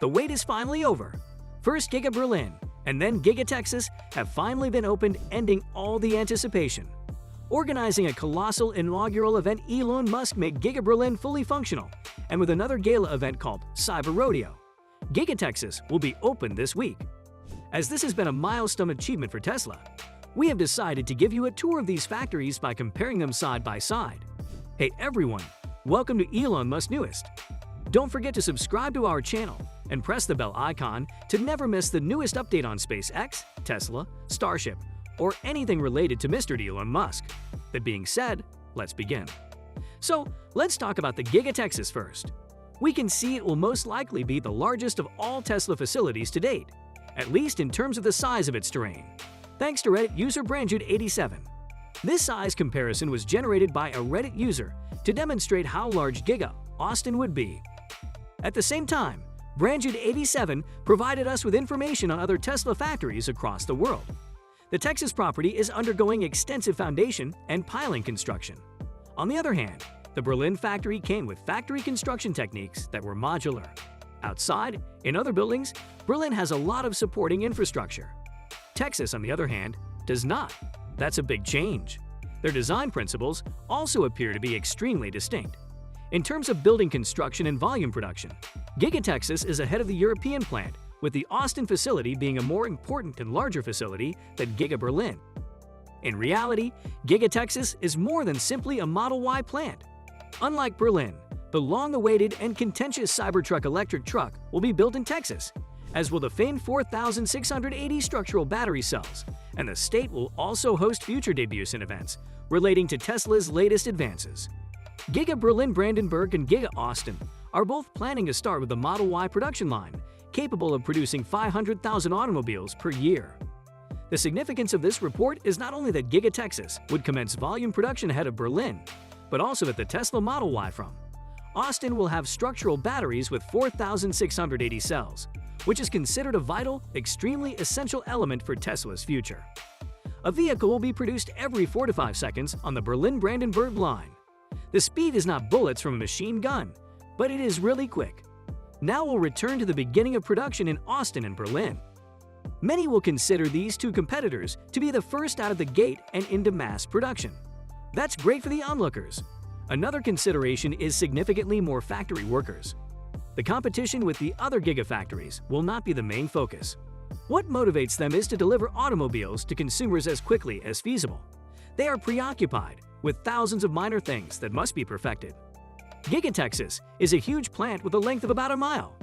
The wait is finally over. First Giga Berlin and then Gigatexas have finally been opened, ending all the anticipation. Organizing a colossal inaugural event, Elon Musk made Giga Berlin fully functional, and with another gala event called Cyber Rodeo. Gigatexas will be open this week. As this has been a milestone achievement for Tesla, we have decided to give you a tour of these factories by comparing them side by side. Hey everyone, welcome to Elon Musk Newest. Don't forget to subscribe to our channel and press the bell icon to never miss the newest update on SpaceX, Tesla, Starship, or anything related to Mr. Elon Musk. That being said, let's begin. So, let's talk about the Gigatexas first. We can see it will most likely be the largest of all Tesla facilities to date, at least in terms of the size of its terrain, thanks to Reddit user Brandjude87. This size comparison was generated by a Reddit user to demonstrate how large Giga Austin would be. At the same time, Brandjude87 provided us with information on other Tesla factories across the world. The Texas property is undergoing extensive foundation and piling construction. On the other hand, the Berlin factory came with factory construction techniques that were modular. Outside, in other buildings, Berlin has a lot of supporting infrastructure. Texas, on the other hand, does not. That's a big change. Their design principles also appear to be extremely distinct. In terms of building construction and volume production, Gigatexas is ahead of the European plant, with the Austin facility being a more important and larger facility than Giga Berlin. In reality, Gigatexas is more than simply a Model Y plant. Unlike Berlin, the long-awaited and contentious Cybertruck electric truck will be built in Texas, as will the famed 4,680 structural battery cells, and the state will also host future debuts and events relating to Tesla's latest advances. Giga Berlin Brandenburg and Giga Austin are both planning to start with the Model Y production line, capable of producing 500,000 automobiles per year. The significance of this report is not only that Gigatexas would commence volume production ahead of Berlin, but also that the Tesla Model Y from Austin will have structural batteries with 4,680 cells, which is considered a vital, extremely essential element for Tesla's future. A vehicle will be produced every 4 to 5 seconds on the Berlin-Brandenburg line. The speed is not bullets from a machine gun, but it is really quick. Now we'll return to the beginning of production in Austin and Berlin. Many will consider these two competitors to be the first out of the gate and into mass production. That's great for the onlookers. Another consideration is significantly more factory workers. The competition with the other gigafactories will not be the main focus. What motivates them is to deliver automobiles to consumers as quickly as feasible. They are preoccupied with thousands of minor things that must be perfected. Gigatexas is a huge plant with a length of about a mile.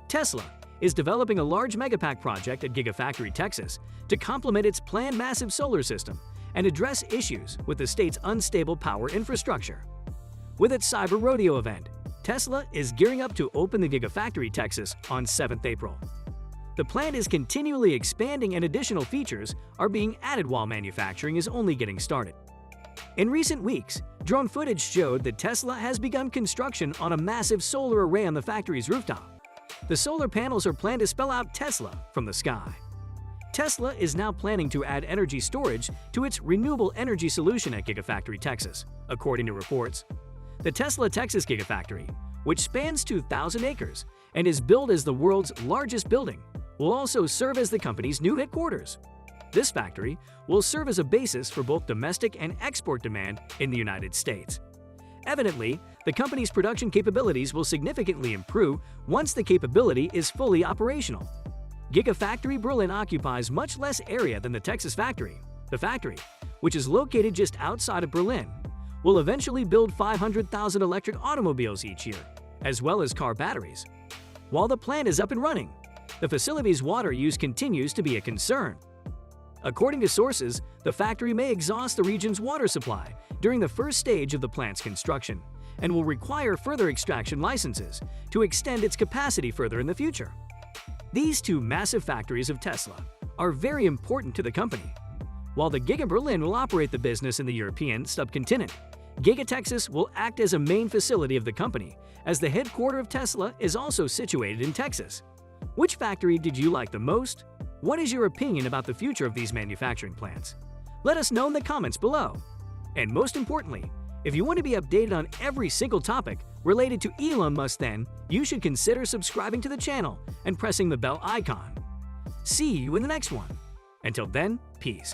Tesla is developing a large megapack project at Gigafactory, Texas, to complement its planned massive solar system and address issues with the state's unstable power infrastructure. With its Cyber Rodeo event, Tesla is gearing up to open the Gigafactory, Texas on 7th April. The plant is continually expanding and additional features are being added while manufacturing is only getting started. In recent weeks, drone footage showed that Tesla has begun construction on a massive solar array on the factory's rooftop. The solar panels are planned to spell out Tesla from the sky. Tesla is now planning to add energy storage to its renewable energy solution at Gigafactory, Texas, according to reports. The Tesla Texas Gigafactory, which spans 2,000 acres and is billed as the world's largest building, will also serve as the company's new headquarters. This factory will serve as a basis for both domestic and export demand in the United States. Evidently, the company's production capabilities will significantly improve once the capability is fully operational. Gigafactory Berlin occupies much less area than the Texas factory. The factory, which is located just outside of Berlin, will eventually build 500,000 electric automobiles each year, as well as car batteries. While the plant is up and running, the facility's water use continues to be a concern. According to sources, the factory may exhaust the region's water supply during the first stage of the plant's construction and will require further extraction licenses to extend its capacity further in the future. These two massive factories of Tesla are very important to the company. While the Giga Berlin will operate the business in the European subcontinent, Gigatexas will act as a main facility of the company, as the headquarters of Tesla is also situated in Texas. Which factory did you like the most? What is your opinion about the future of these manufacturing plants? Let us know in the comments below. And most importantly, If you want to be updated on every single topic related to Elon Musk, then you should consider subscribing to the channel and pressing the bell icon. See you in the next one. Until then, peace.